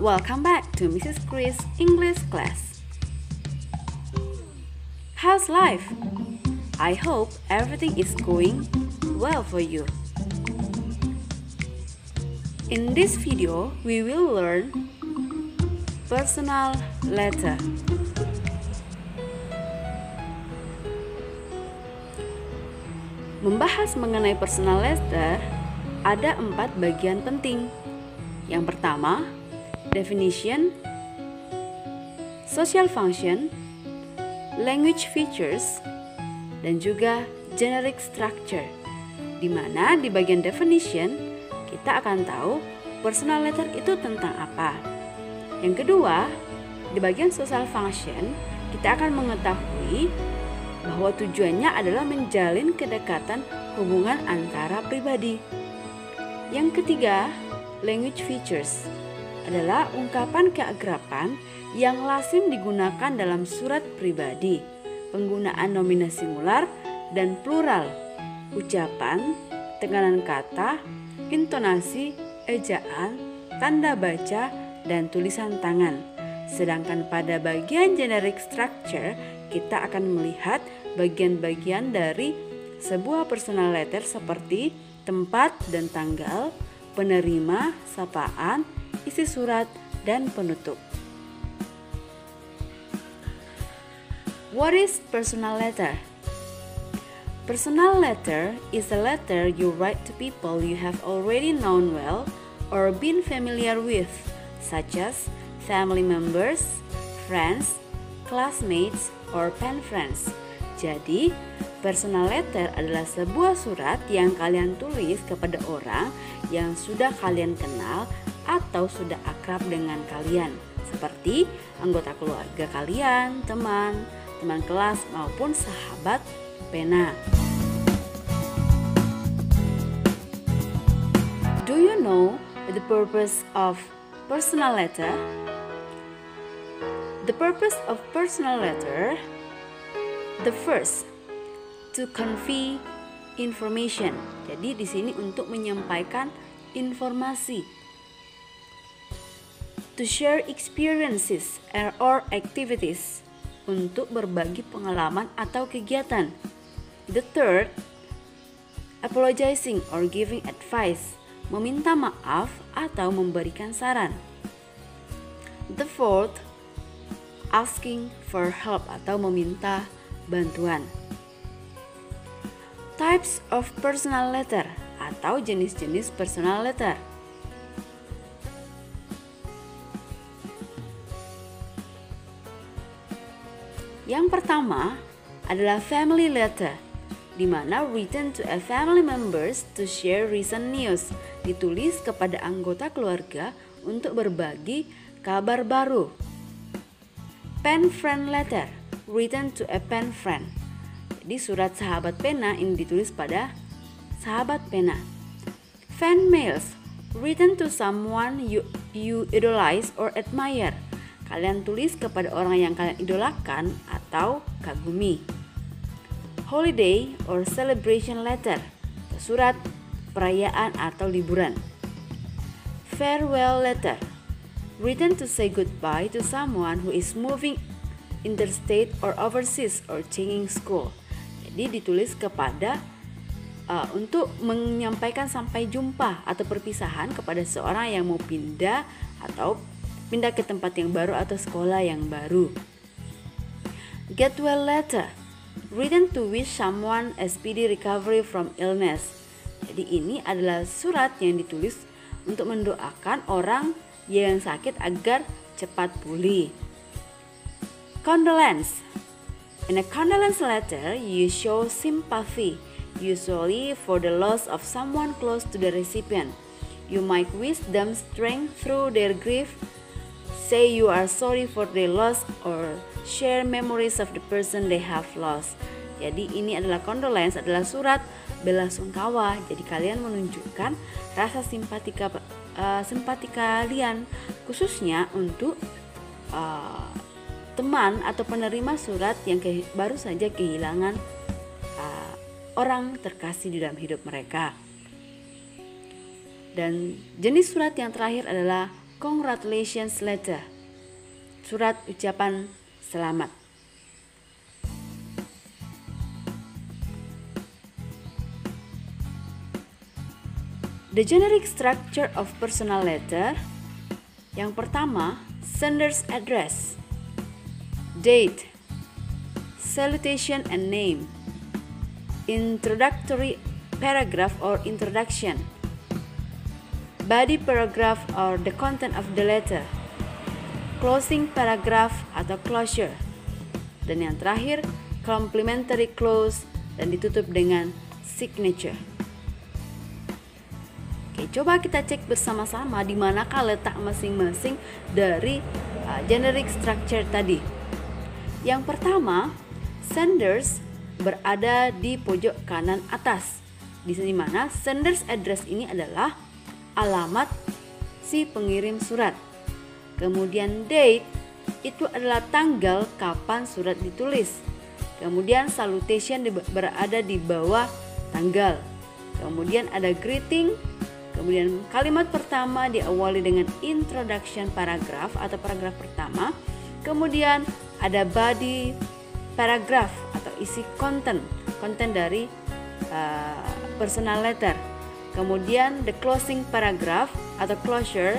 Welcome back to Mrs. Chris English class. How's life? I hope everything is going well for you. In this video, we will learn personal letter. Membahas mengenai personal letter, ada 4 bagian penting. Yang pertama, definition, social function, language features, dan juga generic structure. Di mana di bagian definition, kita akan tahu personal letter itu tentang apa. Yang kedua, di bagian social function, kita akan mengetahui bahwa tujuannya adalah menjalin kedekatan hubungan antara pribadi. Yang ketiga, language features adalah ungkapan keakraban yang lazim digunakan dalam surat pribadi, penggunaan nominasi singular dan plural, ucapan, tekanan kata, intonasi, ejaan, tanda baca, dan tulisan tangan. Sedangkan pada bagian generic structure, kita akan melihat bagian-bagian dari sebuah personal letter seperti tempat dan tanggal, penerima, sapaan, isi surat, dan penutup. What is personal letter? Personal letter is a letter you write to people you have already known well or been familiar with, such as family members, friends, classmates, or pen friends. Jadi, personal letter adalah sebuah surat yang kalian tulis kepada orang yang sudah kalian kenal atau sudah akrab dengan kalian, seperti anggota keluarga kalian, teman kelas, maupun sahabat pena. Do you know the purpose of personal letter? The purpose of personal letter, the first, to convey information. Jadi di sini untuk menyampaikan informasi. To share experiences or activities, untuk berbagi pengalaman atau kegiatan. The third, apologizing or giving advice, meminta maaf atau memberikan saran. The fourth, asking for help atau meminta bantuan. Types of personal letter atau jenis-jenis personal letter. Yang pertama adalah family letter, di mana written to a family members to share recent news, ditulis kepada anggota keluarga untuk berbagi kabar baru. Pen friend letter, written to a pen friend. Jadi surat sahabat pena ini ditulis pada sahabat pena. Fan mails, written to someone you idolize or admire. Kalian tulis kepada orang yang kalian idolakan atau kagumi. Holiday or celebration letter, surat perayaan atau liburan. Farewell letter, written to say goodbye to someone who is moving interstate or overseas or changing school. Jadi ditulis kepada untuk menyampaikan sampai jumpa atau perpisahan kepada seorang yang mau pindah atau pindah ke tempat yang baru atau sekolah yang baru. Get well letter, written to wish someone a speedy recovery from illness. Jadi ini adalah surat yang ditulis untuk mendoakan orang yang sakit agar cepat pulih. Condolence. In a condolence letter, you show sympathy, usually for the loss of someone close to the recipient. You might wish them strength through their grief, say you are sorry for their loss, or share memories of the person they have lost. Jadi ini adalah condolence, adalah surat belasungkawa. Jadi kalian menunjukkan rasa simpati kalian, khususnya untuk teman atau penerima surat yang baru saja kehilangan orang terkasih di dalam hidup mereka. Dan jenis surat yang terakhir adalah congratulations letter, surat ucapan selamat. The generic structure of personal letter. Yang pertama, sender's address, date, salutation and name, introductory paragraph or introduction, body paragraph or the content of the letter, closing paragraph atau closure, dan yang terakhir complimentary close dan ditutup dengan signature. Oke, coba kita cek bersama-sama di manakah letak masing-masing dari generic structure tadi. Yang pertama, senders berada di pojok kanan atas. Di sini mana senders address ini adalah alamat si pengirim surat. Kemudian date itu adalah tanggal kapan surat ditulis. Kemudian salutation berada di bawah tanggal. Kemudian ada greeting. Kemudian kalimat pertama diawali dengan introduction paragraph atau paragraf pertama. Kemudian ada body paragraph atau isi konten dari personal letter. Kemudian the closing paragraph atau closure.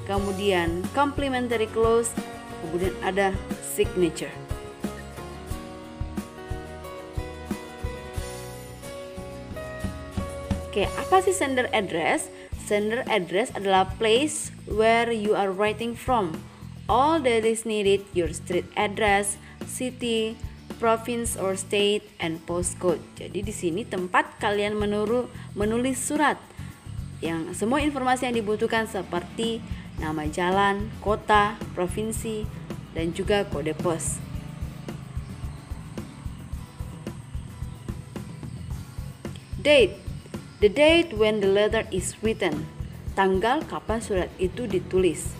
Kemudian complimentary close. Kemudian ada signature. Oke, apa sih sender address? Sender address adalah place where you are writing from. All that is needed, your street address, city, province or state, and postcode. Jadi di sini tempat kalian menulis surat. Yang semua informasi yang dibutuhkan seperti nama jalan, kota, provinsi, dan juga kode pos. Date. The date when the letter is written. Tanggal kapan surat itu ditulis.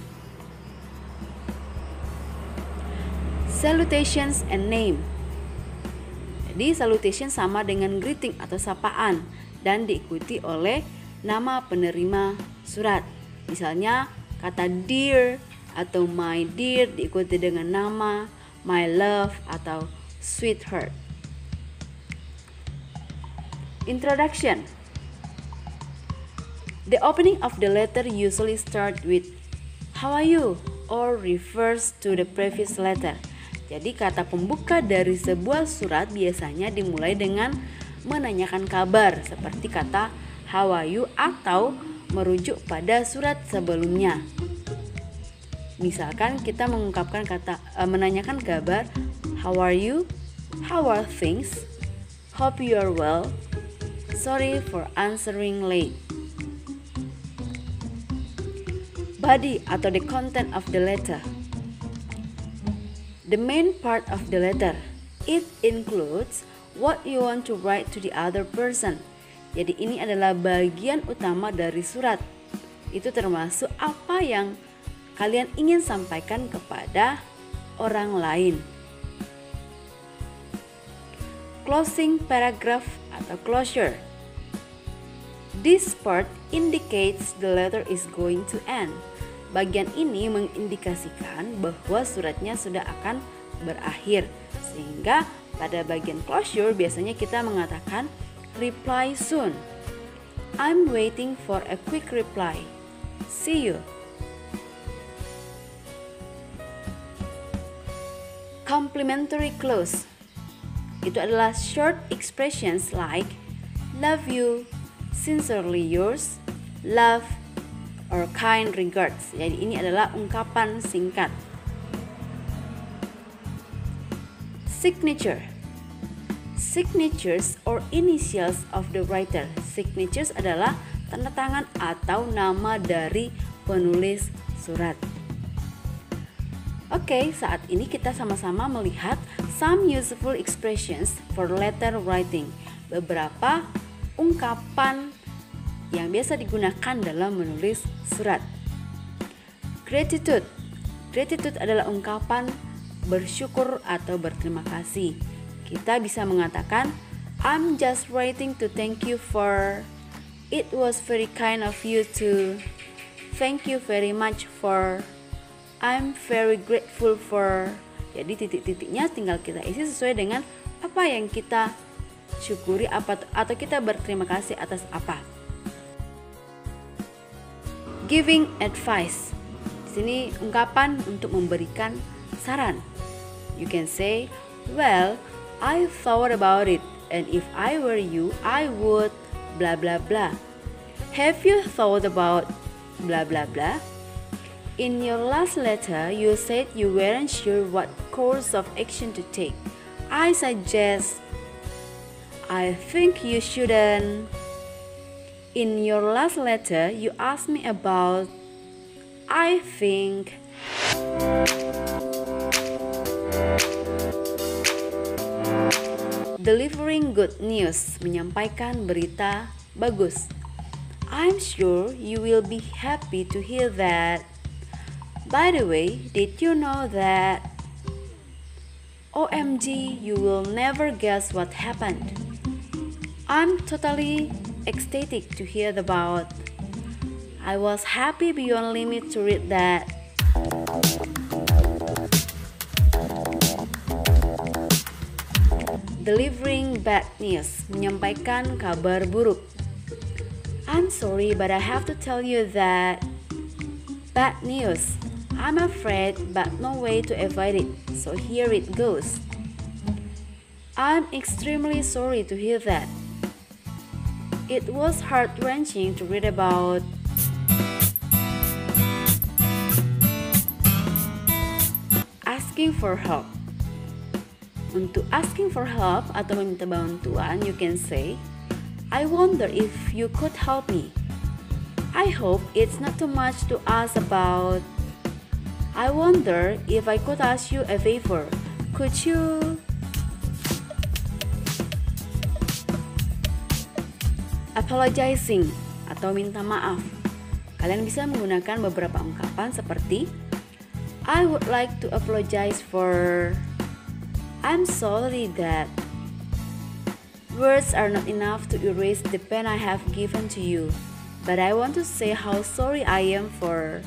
Salutations and name. Jadi salutation sama dengan greeting atau sapaan dan diikuti oleh nama penerima surat. Misalnya kata dear atau my dear diikuti dengan nama my love atau sweetheart. Introduction. The opening of the letter usually starts with how are you or refers to the previous letter. Jadi kata pembuka dari sebuah surat biasanya dimulai dengan menanyakan kabar seperti kata how are you atau merujuk pada surat sebelumnya. Misalkan kita mengungkapkan menanyakan kabar how are you, how are things, hope you are well, sorry for answering late. Body atau the content of the letter. The main part of the letter. It includes what you want to write to the other person. Jadi ini adalah bagian utama dari surat. Itu termasuk apa yang kalian ingin sampaikan kepada orang lain. Closing paragraph atau closure. This part indicates the letter is going to end. Bagian ini mengindikasikan bahwa suratnya sudah akan berakhir. Sehingga pada bagian closure biasanya kita mengatakan reply soon. I'm waiting for a quick reply. See you. Complimentary close. Itu adalah short expressions like love you, sincerely yours, love, or kind regards. Jadi ini adalah ungkapan singkat. Signature. Signatures or initials of the writer. Signatures adalah tanda tangan atau nama dari penulis surat. Oke, saat ini kita sama-sama melihat some useful expressions for letter writing. Beberapa ungkapan yang biasa digunakan dalam menulis surat. Gratitude. Gratitude adalah ungkapan bersyukur atau berterima kasih. Kita bisa mengatakan I'm just writing to thank you for it was very kind of you to. thank you very much for, I'm very grateful for. Jadi titik-titiknya tinggal kita isi sesuai dengan apa yang kita syukuri atau kita berterima kasih atas apa. Giving advice. Di sini ungkapan untuk memberikan saran. You can say, well, I thought about it, and if I were you, I would blah blah blah. Have you thought about blah blah blah? In your last letter, you said you weren't sure what course of action to take. I suggest, I think you shouldn't. In your last letter, you asked me about, I think. Delivering good news, menyampaikan berita bagus. I'm sure you will be happy to hear that. By the way, did you know that? OMG, you will never guess what happened. I'm totally ecstatic to hear about. I was happy beyond limit to read that. Delivering bad news, menyampaikan kabar buruk. I'm sorry, but I have to tell you that bad news. I'm afraid, but no way to avoid it, so here it goes. I'm extremely sorry to hear that. It was heart-wrenching to read about. Asking for help. Untuk asking for help atau meminta bantuan, you can say, I wonder if you could help me. I hope it's not too much to ask about. I wonder if I could ask you a favor. Could you? Apologizing atau minta maaf. Kalian bisa menggunakan beberapa ungkapan seperti I would like to apologize for. I'm sorry that. Words are not enough to erase the pain I have given to you, but I want to say how sorry I am for.